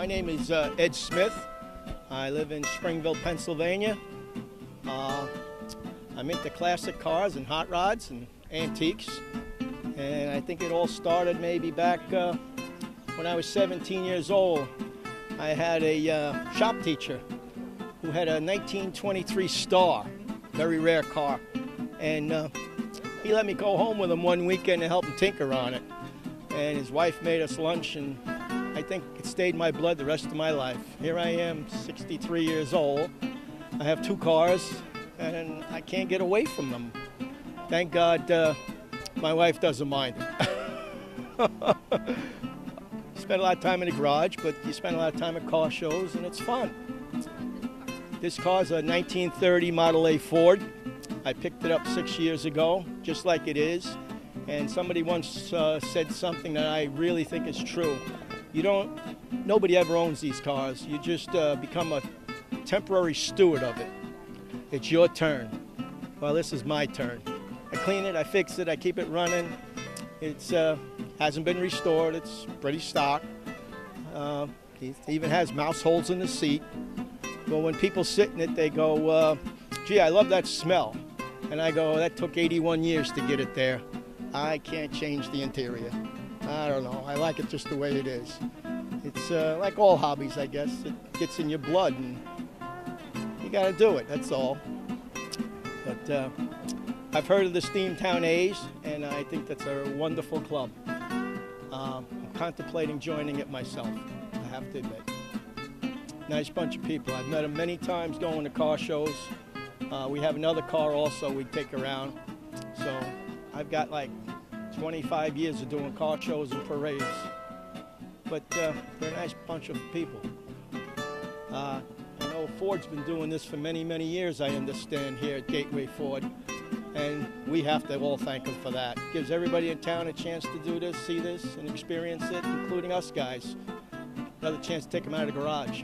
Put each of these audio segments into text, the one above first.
My name is Ed Smith. I live in Springville, Pennsylvania. I'm into classic cars and hot rods and antiques. And I think it all started maybe back when I was 17 years old. I had a shop teacher who had a 1923 Star, very rare car. And he let me go home with him one weekend and help him tinker on it. And his wife made us lunch, and I think it stayed in my blood the rest of my life. Here I am, 63 years old. I have two cars, and I can't get away from them. Thank God my wife doesn't mind it. Spend a lot of time in the garage, but you spend a lot of time at car shows, and it's fun. This car's a 1930 Model A Ford. I picked it up 6 years ago, just like it is. And somebody once said something that I really think is true. Nobody ever owns these cars. You just become a temporary steward of it. It's your turn. Well, this is my turn. I clean it, I fix it, I keep it running. It's hasn't been restored, it's pretty stock. It even has mouse holes in the seat. But when people sit in it, they go, gee, I love that smell. And I go, that took 81 years to get it there. I can't change the interior. I don't know, I like it just the way it is. It's like all hobbies, I guess. It gets in your blood and you gotta do it, that's all. But I've heard of the Steamtown A's, and I think that's a wonderful club. I'm contemplating joining it myself, I have to admit. Nice bunch of people. I've met them many times going to car shows. We have another car also we take around. So I've got like 25 years of doing car shows and parades. But they're a nice bunch of people. I know Ford's been doing this for many, many years, I understand, here at Gateway Ford. And we have to all thank them for that. Gives everybody in town a chance to do this, see this, and experience it, including us guys. Another chance to take them out of the garage.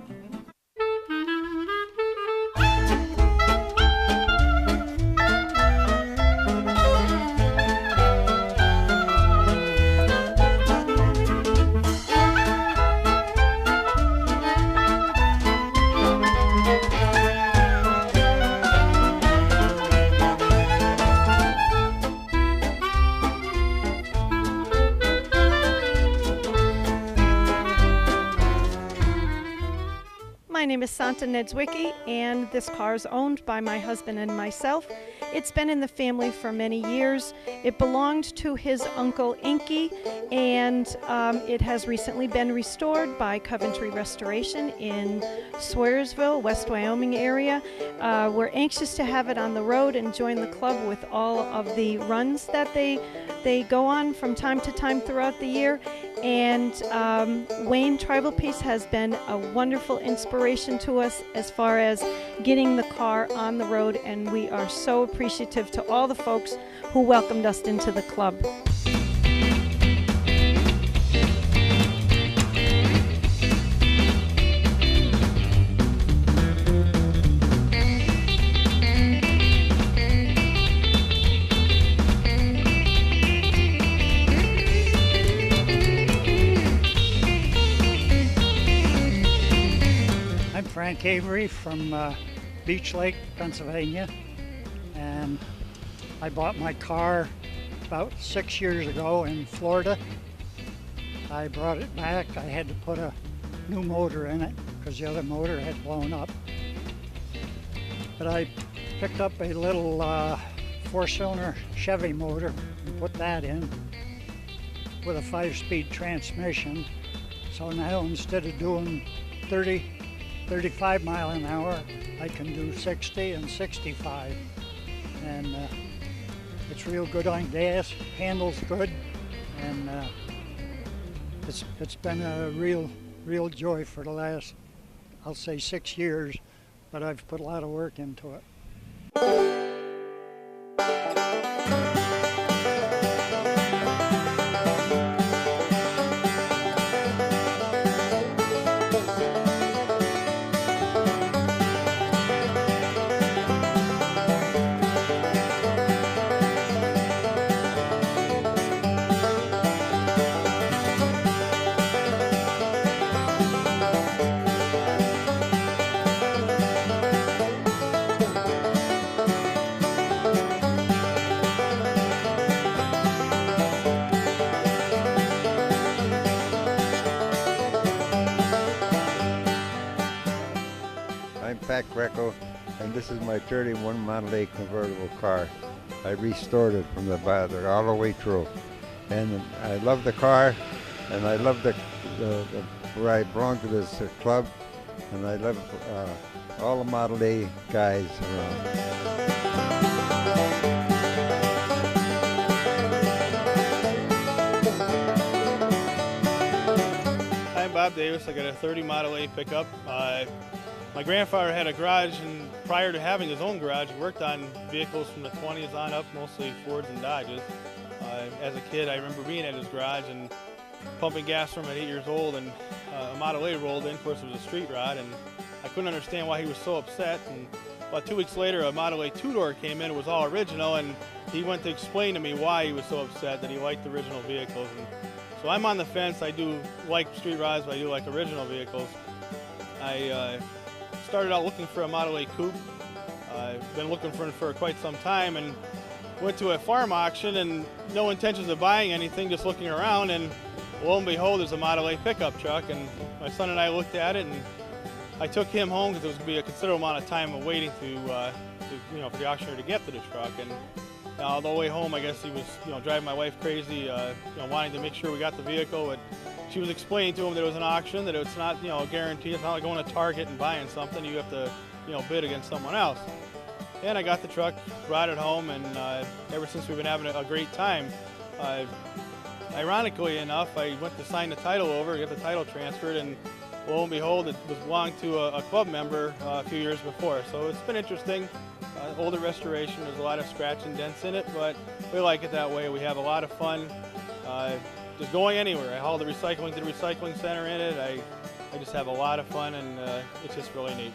My name is Santa Nedzwicki, and this car is owned by my husband and myself. It's been in the family for many years. It belonged to his uncle Inky, and it has recently been restored by Coventry Restoration in Swearsville, West Wyoming area. We're anxious to have it on the road and join the club with all of the runs that they go on from time to time throughout the year. And Wayne Tribal Peace has been a wonderful inspiration to us as far as getting the car on the road, and we are so appreciative to all the folks who welcomed us into the club. Frank Avery from Beach Lake, Pennsylvania, and I bought my car about 6 years ago in Florida. I brought it back. I had to put a new motor in it because the other motor had blown up. But I picked up a little 4-cylinder Chevy motor and put that in with a 5-speed transmission. So now instead of doing 35 miles an hour, I can do 60 and 65. And it's real good on gas, handles good, and it's been a real joy for the last, I'll say 6 years, but I've put a lot of work into it. Pat Greco, and this is my 31 Model A convertible car. I restored it from the bottom all the way through. And I love the car, and I love where I belong to this club, and I love all the Model A guys around. I'm Bob Davis. I got a 30 Model A pickup. My grandfather had a garage, and prior to having his own garage, he worked on vehicles from the 20s on up, mostly Fords and Dodges. As a kid, I remember being at his garage and pumping gas from at 8 years old, and a Model A rolled in. Of course, it was a street rod, and I couldn't understand why he was so upset. And about 2 weeks later, a Model A two-door came in. It was all original, and he went to explain to me why he was so upset, that he liked original vehicles. And so I'm on the fence. I do like street rods, but I do like original vehicles. I started out looking for a Model A coupe. I've been looking for it for quite some time, and went to a farm auction, and no intentions of buying anything, just looking around, and lo and behold, there's a Model A pickup truck, and my son and I looked at it, and I took him home because there was going to be a considerable amount of time of waiting for the auctioneer to get to the truck. And on the way home, I guess he was driving my wife crazy, wanting to make sure we got the vehicle. But she was explaining to him that it was an auction, that it's not a guarantee. It's not like going to Target and buying something. You have to bid against someone else. And I got the truck, brought it home, and ever since we've been having a great time. Ironically enough, I went to sign the title over, get the title transferred, and lo and behold, it belonged to a club member a few years before. So it's been interesting. Older restoration, there's a lot of scratch and dents in it, but we like it that way. We have a lot of fun just going anywhere. I haul the recycling to the recycling center in it. I just have a lot of fun, and it's just really neat.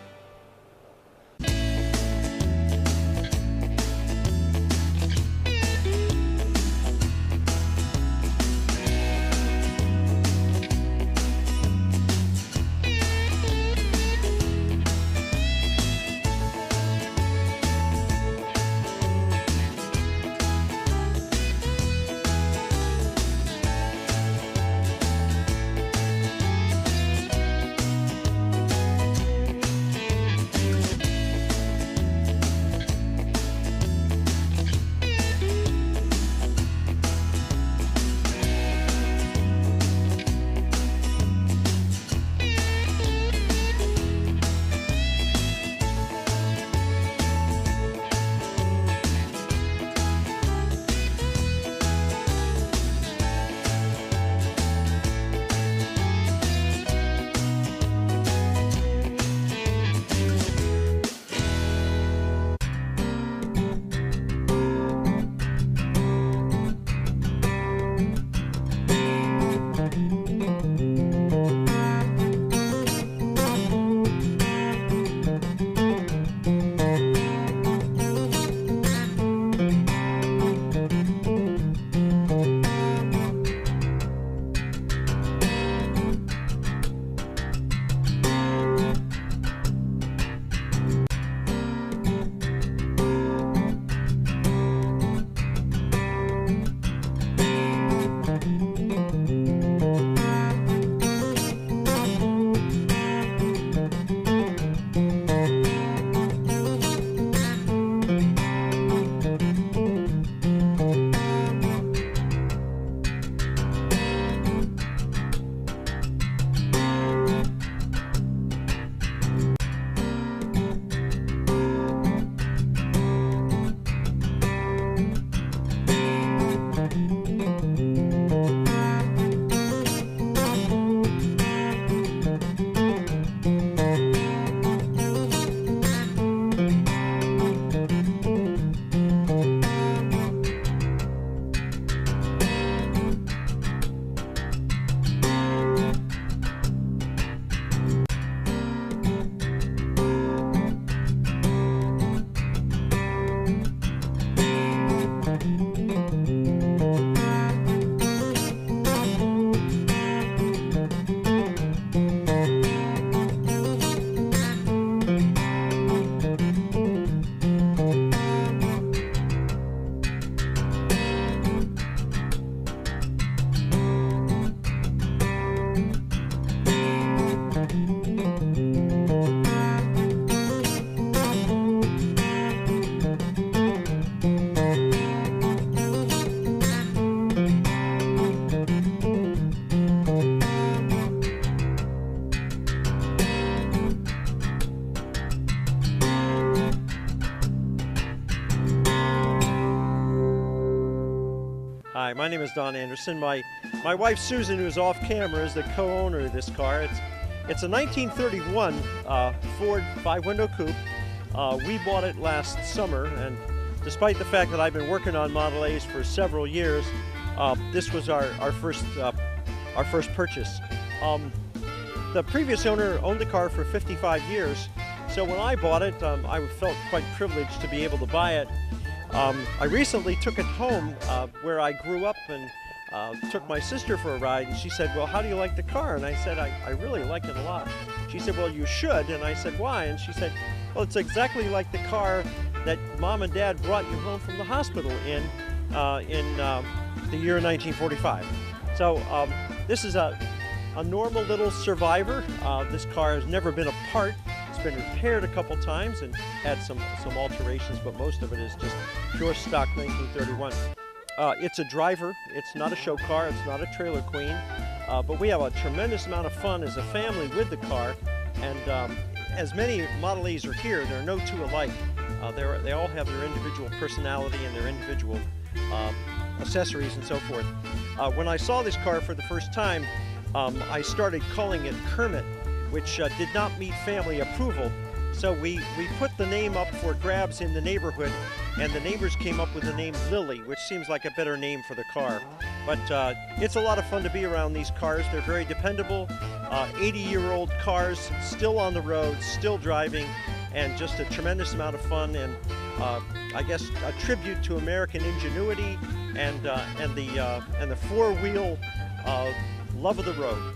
Hi, my name is Don Anderson. My wife Susan, who's off camera, is the co-owner of this car. It's a 1931 Ford 5-window coupe. We bought it last summer, and despite the fact that I've been working on Model A's for several years, this was our first purchase. The previous owner owned the car for 55 years, so when I bought it, I felt quite privileged to be able to buy it. I recently took it home where I grew up and took my sister for a ride, and she said, well, how do you like the car? And I said, I really like it a lot. She said, well, you should. And I said, why? And she said, well, it's exactly like the car that Mom and Dad brought you home from the hospital in the year 1945. So this is a normal little survivor. This car has never been apart. It's been repaired a couple times and had some alterations, but most of it is just pure stock 1931. It's a driver. It's not a show car. It's not a trailer queen. But we have a tremendous amount of fun as a family with the car. And as many Model A's are here, there are no two alike. They all have their individual personality and their individual accessories and so forth. When I saw this car for the first time, I started calling it Kermit, which did not meet family approval. So we put the name up for grabs in the neighborhood, and the neighbors came up with the name Lily, which seems like a better name for the car. But it's a lot of fun to be around these cars. They're very dependable, 80-year-old cars, still on the road, still driving, and just a tremendous amount of fun, and I guess a tribute to American ingenuity and the four-wheel love of the road.